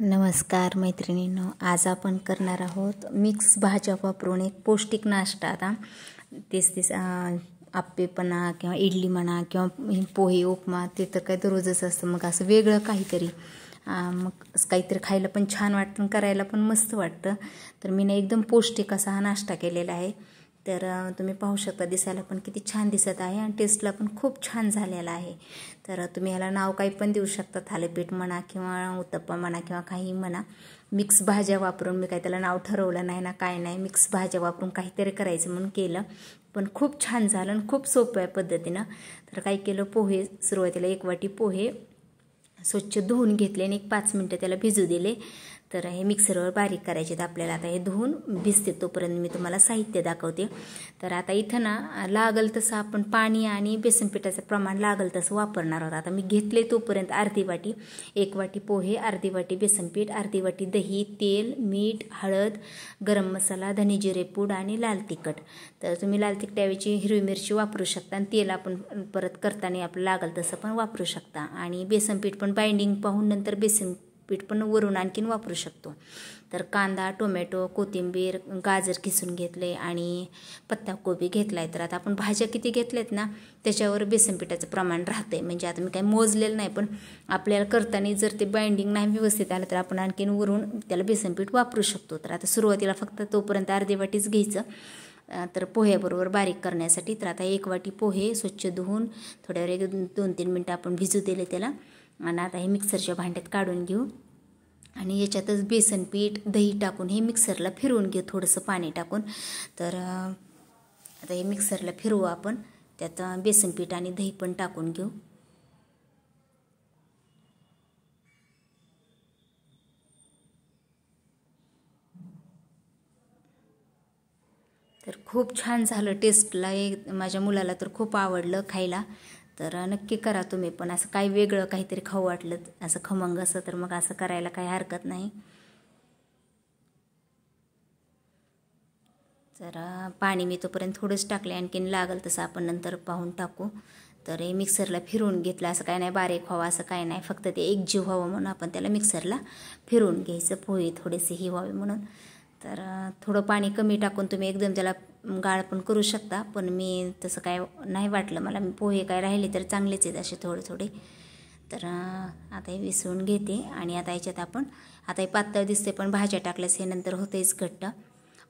नमस्कार मैत्रिणींनो, आज आपण करणार आहोत मिक्स भाज्या वापरून एक पौष्टिक नाश्ता. आता तेच आप्पे म्हणा किंवा इडली म्हणा किंवा पोहे उपमा ते तर काय दररोजच असतं. मग असं वेगळं काहीतरी मग काहीतरी खायला पण छान वाटतं, करायला पण मस्त वाटतं. तर मी एकदम पौष्टिक असा हा नाश्ता केलेला आहे. तर तुम्ही पाहू शकता, दिसायला पण किती छान दिसत आहे आणि टेस्टला पण खूप छान झालेला आहे. तर तुम्ही ह्याला नाव काही पण देऊ शकता, थालीपीठ म्हणा किंवा उत्तप्पा म्हणा किंवा काही म्हणा. मिक्स भाज्या वापरून, मी काही त्याला नाव ठरवलं नाही ना, काय नाही, मिक्स भाज्या वापरून काहीतरी करायचं म्हणून केलं. पण खूप छान झालं आणि खूप सोप्या पद्धतीनं. तर काय केलं, पोहे सुरुवातीला 1 वाटी पोहे स्वच्छ धुवून घेतले आणि 5 मिनटं त्याला भिजू दिले. तर हे मिक्सरवर बारीक करायचे आहेत आपल्याला. आता हे धुवून भिजते तोपर्यंत मी तुम्हाला साहित्य दाखवते. तर आता इथं ना लागल तसं आपण पाणी आणि बेसन पिठाचं प्रमाण लागल तसं वापरणार आहोत. आता मी घेतले तोपर्यंत अर्धी वाटी, 1 वाटी पोहे, अर्धी वाटी बेसन पीठ, अर्धी वाटी दही, तेल, मीठ, हळद, गरम मसाला, धने जिरे पूड आणि लाल तिखट. तर तुम्ही लाल तिखटाऐवजी हिरवी मिरची वापरू शकता आणि तेल आपण परत करताना आपलं लागल तसं पण वापरू शकता. आणि बेसन पीठ पण बाइंडिंग पाहून नंतर बेसन पीठ पण वरून आणखीन वापरू शकतो. तर कांदा, टोमॅटो, कोथिंबीर, गाजर किसून घेतले आणि पत्ताकोबी घेतलाय. तर आता आपण भाज्या किती घेतल्यात ना त्याच्यावर बेसन पिठाचं प्रमाण राहतंय. म्हणजे आता मी काही मोजलेलं नाही, पण आपल्याला करताना जर ते बाइंडिंग नाही व्यवस्थित आलं तर आपण आणखीन वरून त्याला बेसन पीठ वापरू शकतो. तर आता सुरुवातीला फक्त तोपर्यंत अर्धी वाटीच घ्यायचं. तर पोह्याबरोबर बारीक करण्यासाठी. तर आता 1 वाटी पोहे स्वच्छ धुवून थोड्या वेळ 2-3 मिनटं आपण भिजू दिले त्याला. आणि आता हे मिक्सरच्या भांड्यात काढून घेऊ आणि याच्यातच बेसन पीठ, दही टाकून हे मिक्सरला फिरवून घेऊ, थोडंसं पाणी टाकून. तर आता हे मिक्सरला फिरवू आपण. त्यात बेसन पीठ आणि दही पण टाकून घेऊ. तर खूप छान झालं टेस्टला. माझ्या मुलाला तर खूप आवडलं खायला. तर नक्की करा तुम्ही पण. असं काही वेगळं काहीतरी खाऊ वाटलं असं खमंग असं, तर मग असं करायला काही हरकत नाही. तर पाणी मी तोपर्यंत थोडंच टाकले, आणखीन लागल तसं आपण नंतर पाहून टाकू. तर हे मिक्सरला फिरवून घेतलं. असं काय नाही बारीक व्हावं असं काय नाही, फक्त ते एकजीव व्हावं म्हणून आपण त्याला मिक्सरला फिरवून घ्यायचं, पोहे थोडेसे ही व्हावे म्हणून. तर थोडं पाणी कमी टाकून तुम्ही एकदम त्याला गाळ पण करू शकता, पण मी तसं काय नाही वाटलं मला. पोहे काय राहिले तर चांगलेच आहेत असे थोडे थोडे. तर आता हे विसळून घेते आणि आता याच्यात आपण, आता हे पातळ दिसते पण भाज्या टाकल्यास हे नंतर होतेच घट्ट.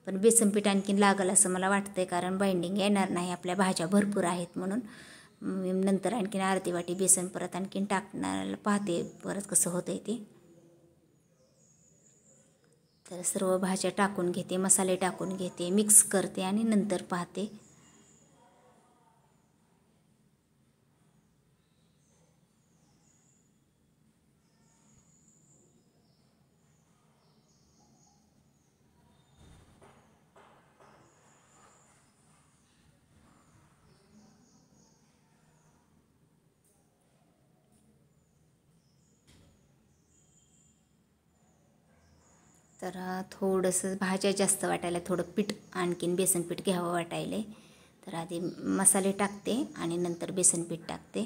पण बेसन पीठ आणखीन लागल असं मला वाटतंय, कारण बाइंडिंग येणार नाही, आपल्या भाज्या भरपूर आहेत म्हणून. नंतर आणखीन अर्धी वाटी बेसन परत आणखीन टाकणार, पाहते परत कसं होतंय ते. तर सर्व भाज्या टाकून घेते, मसाले टाकून घेते, मिक्स करते आणि नंतर पाहते. तर थोडंसं भाज्या जास्त वाटायला थोडं पीठ आणखीन बेसन पीठ घ्यावं वाटायले. तर आधी मसाले टाकते आणि नंतर बेसन पीठ टाकते.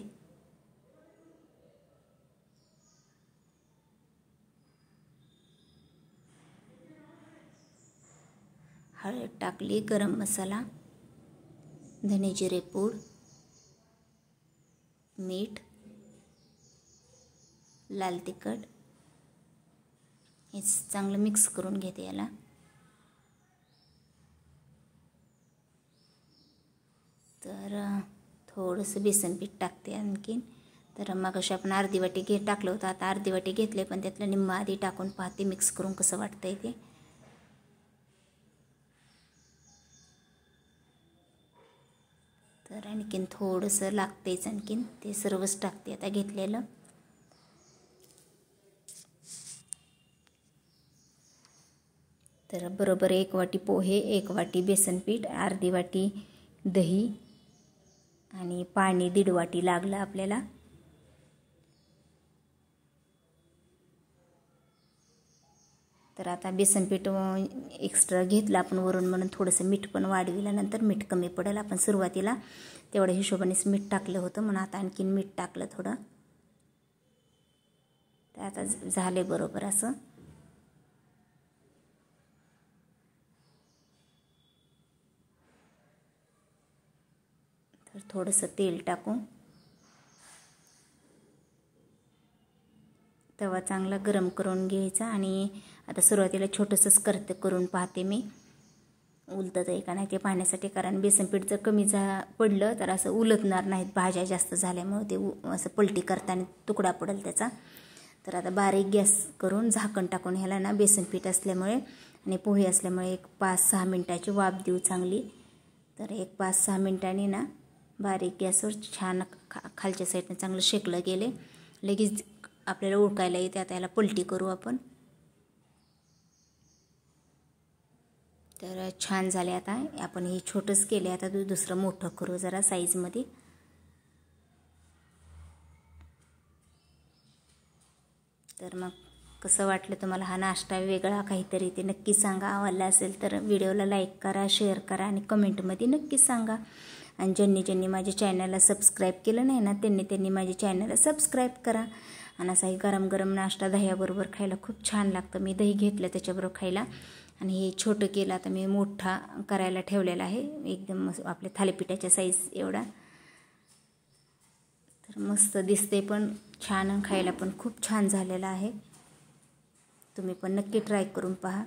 हळद टाकली, गरम मसाला, धने जिरे पूड, मीठ, लाल तिखट. हे चांगलं मिक्स करून घेते याला. तर थोडंसं बेसन पीठ टाकते आणखीन. तर मग अशी आपण अर्धी वाटी टाकलं होतं, आता अर्धी वाटी घेतले, पण त्यातलं निम्म आधी टाकून पाहते मिक्स करून कसं वाटतंय ते. तर आणखीन थोडंसं लागतेच, आणखीन ते सर्वच टाकते आता घेतलेलं. तर बरोबर 1 वाटी पोहे, 1 वाटी बेसन पीठ, अर्धी वाटी दही आणि पाणी 1.5 वाटी लागलं आपल्याला. तर आता बेसन पीठ एक्स्ट्रा घेतलं आपण वरून म्हणून थोडंसं मीठ पण वाढविलं, नंतर मीठ कमी पडेल. आपण सुरुवातीला तेवढ्या हिशोबानेच मीठ टाकलं होतं, म्हणून आता आणखीन मीठ टाकलं थोडं. तर आता झाले बरोबर असं. थोडंसं तेल टाकून तवा चांगला गरम करून घ्यायचा आणि आता सुरुवातीला छोटंसंच करून पाहते मी उलटत आहे का नाही ते पाहण्यासाठी, कारण बेसन पीठ जर कमी पडलं तर असं उलटणार नाहीत भाज्या जास्त झाल्यामुळे, ते असं पलटी करताना तुकडा पडेल त्याचा. तर आता बारीक गॅस करून झाकण टाकून ह्याला ना बेसन पीठ असल्यामुळे आणि पोहे असल्यामुळे एक 5-6 मिनटाची वाफ देऊ चांगली. तर एक 5-6 मिनटांनी ना बारीक गॅसवर छान खालच्या साईडनं चांगलं शेकलं गेले, लगेच आपल्याला उडकायला येते. आता याला पलटी करू आपण. तर छान झाले. आता आपण हे छोटंच केले, आता दुसरं मोठं करू जरा साईजमध्ये. तर मग कसं वाटलं तुम्हाला हा नाश्ता वेगळा काहीतरी ते नक्की सांगा. आवडला असेल तर व्हिडिओला लाईक करा, शेअर करा आणि कमेंटमध्ये नक्की सांगा. आणि ज्यांनी माझ्या चॅनलला सबस्क्राईब केलं नाही ना त्यांनी माझ्या चॅनलला सबस्क्राईब करा. आणि असाही गरम गरम नाश्ता दह्याबरोबर खायला खूप छान लागतं. मी दही घेतलं त्याच्याबरोबर खायला. आणि हे छोटं केलं, आता मी मोठा करायला ठेवलेला आहे, एकदम आपल्या थालीपीठाच्या साईज एवढा. तर मस्त दिसते पण छान, खायला पण खूप छान झालेला आहे. तुम्ही पण नक्की ट्राय करून पहा.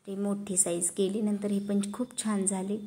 ती मोठी साईज केली नंतर ही पण खूप छान झाली.